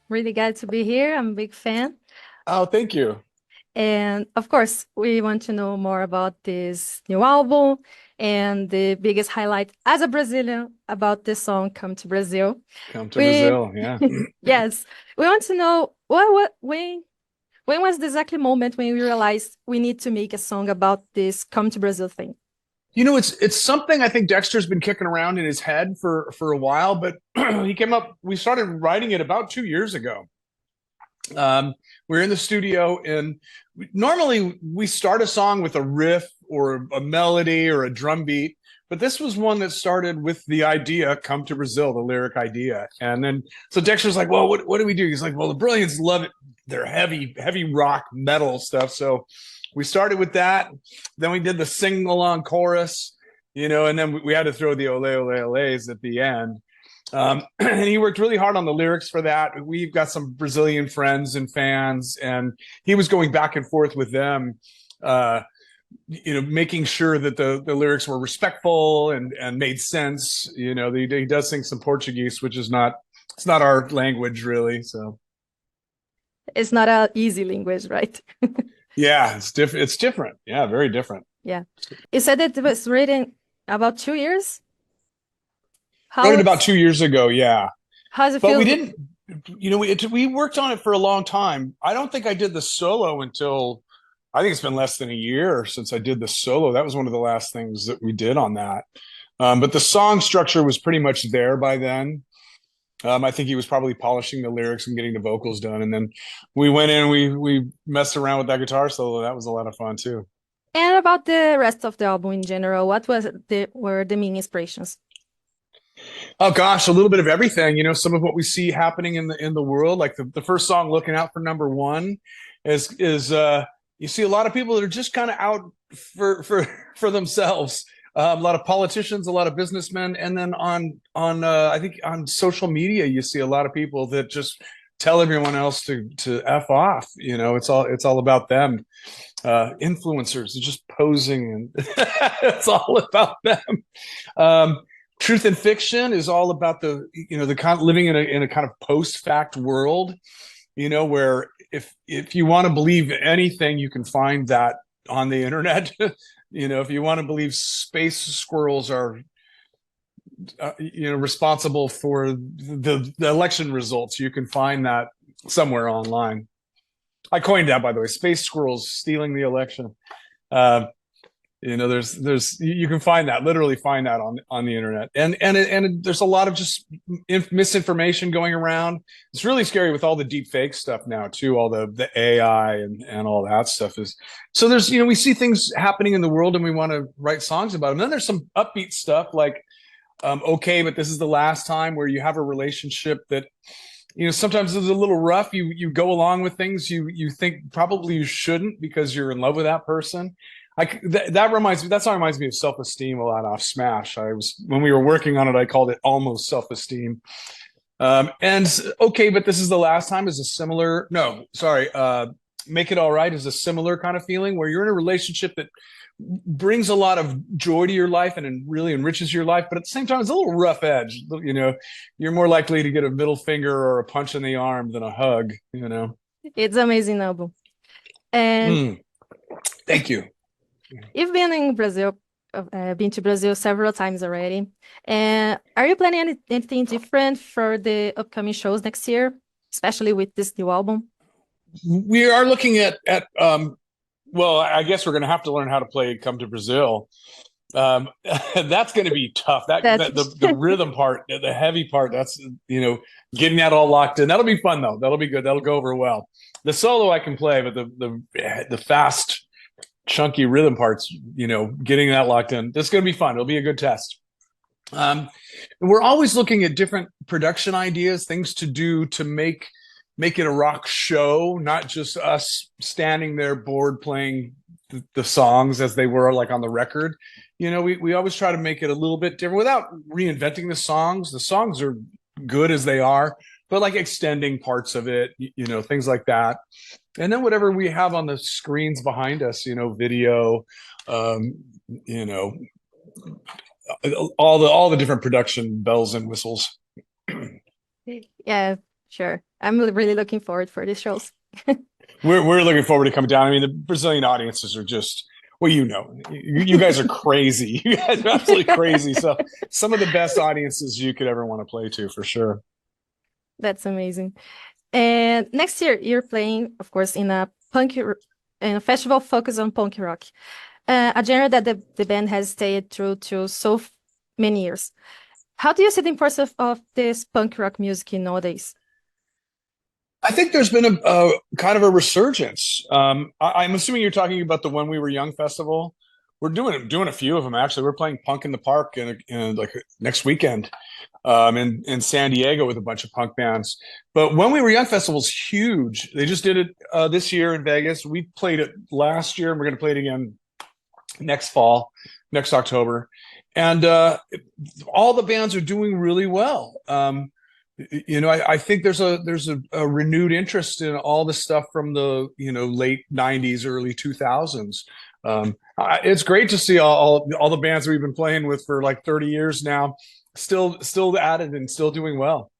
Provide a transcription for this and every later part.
Really glad to be here. I'm a big fan. Oh, thank you. And of course, we want to know more about this new album and the biggest highlight as a Brazilian about this song, Come to Brazil. Come to We, Brazil. Yeah. yes, we want to know when was the exactly moment when you realized we need to make a song about this Come to Brazil thing? It's something I think Dexter's been kicking around in his head for a while, but we started writing it about 2 years ago. We're in the studio, and normally we start a song with a riff or a melody or a drum beat, but this was one that started with the idea, "Come to Brazil," the lyric idea. And then so Dexter's like, "Well, what do we do?" He's like, "Well, the Brilliants love it. They're heavy rock metal stuff." So we started with that. Then we did the sing along chorus, and then we had to throw the ole ole ole's at the end. And he worked really hard on the lyrics for that. We've got some Brazilian friends and fans, and he was going back and forth with them, making sure that the lyrics were respectful and made sense. He does sing some Portuguese, which is not it's not our language really. So It's not a easy language, right? yeah, it's different. It's different. Yeah, very different. Yeah. You said it was written about 2 years. Wrote it about How's 2 years ago. Yeah, how's it but we feel? didn't. We worked on it for a long time. I don't think I did the solo until I think it's been less than a year since I did the solo. That was one of the last things that we did on that. But the song structure was pretty much there by then. I think he was probably polishing the lyrics and getting the vocals done, and then we went in. We messed around with that guitar solo. That was a lot of fun too. And about the rest of the album in general, what were the main inspirations? Oh gosh, a little bit of everything. Some of what we see happening in the world, like the first song, "Looking Out for Number One," is you see a lot of people that are just kind of out for themselves. A lot of politicians, a lot of businessmen, and then on I think on social media, you see a lot of people that just tell everyone else to f off. It's all about them. Influencers just posing, and it's all about them. Um, Truth and fiction is all about the kind of living in a kind of post fact world, where if you want to believe anything, you can find that on the internet. If you want to believe space squirrels are responsible for the election results, you can find that somewhere online. I coined that, by the way, space squirrels stealing the election. uh, there's you can find that, literally find that on the internet, and there's a lot of just misinformation going around. It's really scary with all the deep fake stuff now too, all the AI and all that stuff is. So there's we see things happening in the world and we want to write songs about them. And then there's some upbeat stuff like okay, but this is the last time, where you have a relationship that sometimes it's a little rough. You go along with things you think probably you shouldn't because you're in love with that person. That song reminds me of Self Esteem a lot, off Smash. When we were working on it, I called it Almost Self Esteem. And okay, but this is the last time is a similar, no, sorry, Make It All Right is a similar kind of feeling, where you're in a relationship that brings a lot of joy to your life and really enriches your life, but at the same time it's a little rough edge. You're more likely to get a middle finger or a punch in the arm than a hug. It's amazing album. And Mm, thank you. you've been in Brazil, been to Brazil several times already. And are you planning anything different for the upcoming shows next year, especially with this new album? We are looking at well, I guess we're going to have to learn how to play "Come to Brazil." That's going to be tough. That's The rhythm part, the heavy part, that's getting that all locked in. That'll be fun though. That'll be good. That'll go over well. The solo I can play, but the fast, chunky rhythm parts, getting that locked in, that's going to be fun. It'll be a good test. And we're always looking at different production ideas, things to do to make it a rock show, not just us standing there bored playing the songs as they were like on the record. We always try to make it a little bit different without reinventing the songs. The songs are good as they are, but like extending parts of it, things like that. And then whatever we have on the screens behind us, video, um, you know, all the different production bells and whistles. yeah, Sure. I'm really looking forward for these shows. We're looking forward to coming down. I mean, the Brazilian audiences are just, well, you guys are crazy. You guys are absolutely crazy. So some of the best audiences you could ever want to play to, for sure. That's amazing. And next year, you're playing, of course, in a in a festival focused on punk rock, a genre that the band has stayed true to so many years. How do you see the importance of this punk rock music nowadays? I think there's been a kind of a resurgence. I'm assuming you're talking about the When We Were Young festival. We're doing a few of them, actually. We're playing Punk in the Park in like next weekend in San Diego with a bunch of punk bands. But When We Were Young festival is huge. They just did it this year in Vegas. We played it last year, and we're going to play it again next fall, next October. And all the bands are doing really well. I think there's a renewed interest in all the stuff from the late '90s, early 2000s. It's great to see all the bands we've been playing with for like 30 years now still at it and still doing well.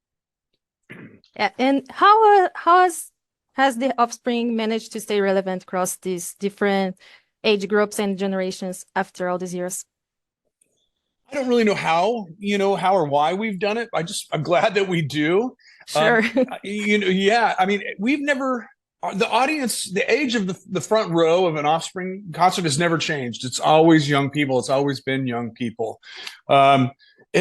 Yeah, and how has the Offspring managed to stay relevant across these different age groups and generations after all these years? I don't really know how or why we've done it. I'm glad that we do. Sure. Yeah. I mean, the audience, the age of the front row of an Offspring concert has never changed. It's always young people. It's always been young people.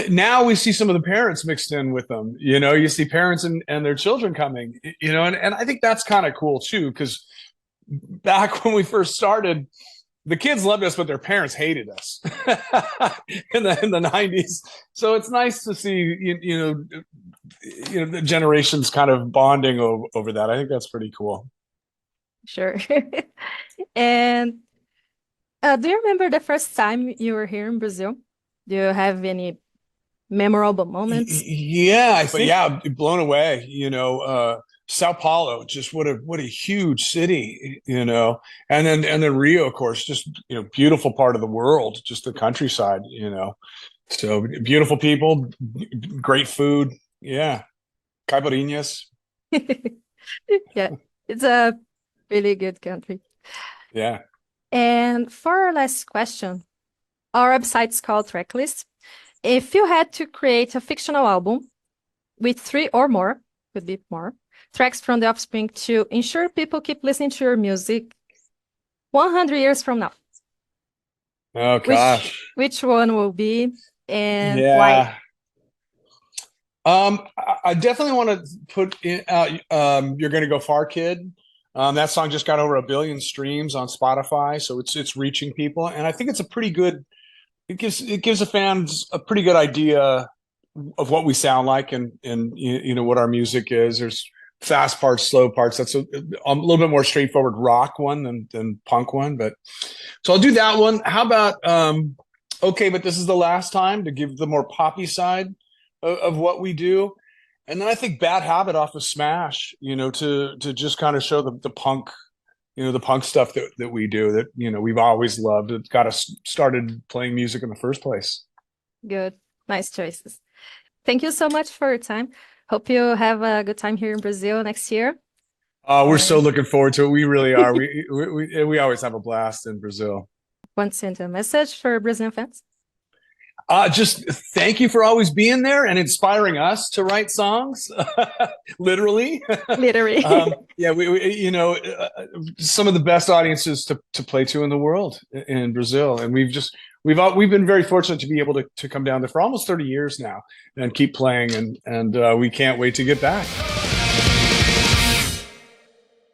Now we see some of the parents mixed in with them. You see parents and their children coming, and I think that's kind of cool too, because back when we first started, the kids loved us, but their parents hated us in the '90s. So it's nice to see, the generations kind of bonding over that. I think that's pretty cool. Sure. And do you remember the first time you were here in Brazil? Do you have any memorable moments? Yeah, blown away. Sao Paulo, just what a huge city, and then Rio, of course, just beautiful part of the world, just the countryside, so beautiful people, great food, yeah, caipirinhas. Yeah, it's a really good country. Yeah. And for our last question, our website's called Tracklist. If you had to create a fictional album with 3 or more, could be more, tracks from the Offspring to ensure people keep listening to your music 100 years from now. Oh gosh. Which one will be and why? I definitely want to put in You're Gonna Go Far, Kid. That song just got over 1 billion streams on Spotify, so it's reaching people, and I think it's a pretty good. It gives the fans a pretty good idea of what we sound like and what our music is. There's fast parts, slow parts. That's a little bit more straightforward rock one than punk one. But so I'll do that one. How about okay, but this is the last time, to give the more poppy side of what we do. And then I think Bad Habit off of Smash, to just kind of show the punk, the punk stuff that we do that, we've always loved. It got us started playing music in the first place. Good. Nice choices. Thank you so much for your time. Hope you have a good time here in Brazil next year. We're so looking forward to it. We really are. We always have a blast in Brazil. Want to send a message for Brazilian fans? Just thank you for always being there and inspiring us to write songs. Literally. Yeah, we some of the best audiences to play to in the world in Brazil, and we've been very fortunate to be able to come down there for almost 30 years now and keep playing, and we can't wait to get back.